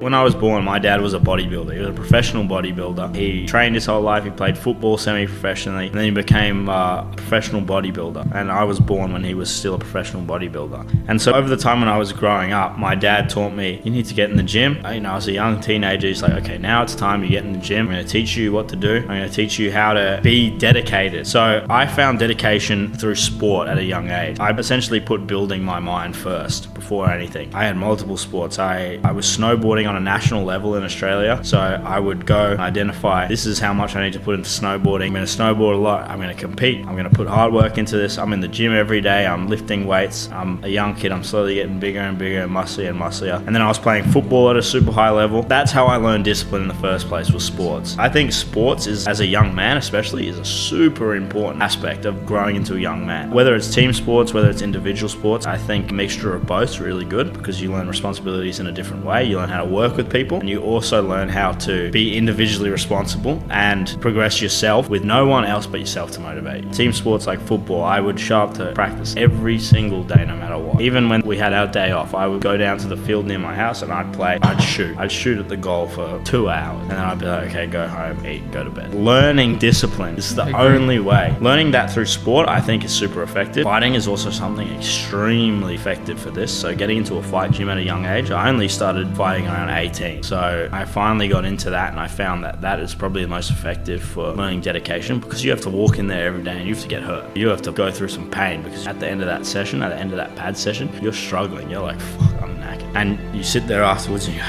When I was born, my dad was a bodybuilder. He was a professional bodybuilder. He trained his whole life. He played football semi-professionally, and then he became a professional bodybuilder. And I was born when he was still a professional bodybuilder. And so over the time when I was growing up, my dad taught me, you need to get in the gym. I was a young teenager. He's like, okay, now it's time you get in the gym. I'm going to teach you what to do. I'm going to teach you how to be dedicated. So I found dedication through sport at a young age. I essentially put building my mind first before anything. I had multiple sports. I was snowboarding on a national level in Australia. So I would go and identify, this is how much I need to put into snowboarding. I'm going to snowboard a lot. I'm going to compete. I'm going to put hard work into this. I'm in the gym every day. I'm lifting weights. I'm a young kid. I'm slowly getting bigger and bigger and musclier and musclier. And then I was playing football at a super high level. That's how I learned discipline in the first place, was sports. I think sports is, as a young man especially, is a super important aspect of growing into a young man. Whether it's team sports, whether it's individual sports, I think a mixture of both is really good because you learn responsibilities in a different way. You learn how to work with people, and you also learn how to be individually responsible and progress yourself with no one else but yourself to motivate you. Team sports like football, I would show up to practice every single day no matter what. Even when we had our day off, I would go down to the field near my house and I'd play. I'd shoot at the goal for 2 hours, and then I'd be like, okay, go home, eat, go to bed. Learning discipline is the only way. Learning that through sport, I think, is super effective. Fighting is also something extremely effective for this. So getting into a fight gym at a young age, I only started fighting around 18. So I finally got into that, and I found that that is probably the most effective for learning dedication, because you have to walk in there every day and you have to get hurt. You have to go through some pain, because at the end of that session, at the end of that pad session, you're struggling. You're like, fuck, I'm knackered. And you sit there afterwards and you go,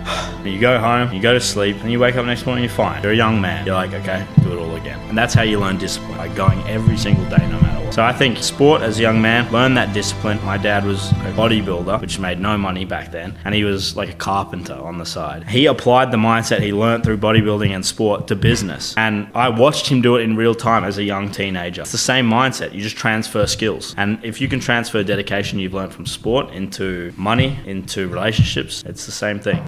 and you go home, you go to sleep, and you wake up next morning, you're fine. You're a young man. You're like, okay, do it all again. And that's how you learn discipline, by going every single day, no matter what. So I think sport as a young man, learn that discipline. My dad was a bodybuilder, which made no money back then, and he was like a carpenter on the side. He applied the mindset he learned through bodybuilding and sport to business. And I watched him do it in real time as a young teenager. It's the same mindset. You just transfer skills. And if you can transfer dedication you've learned from sport into money, into relationships, it's the same thing.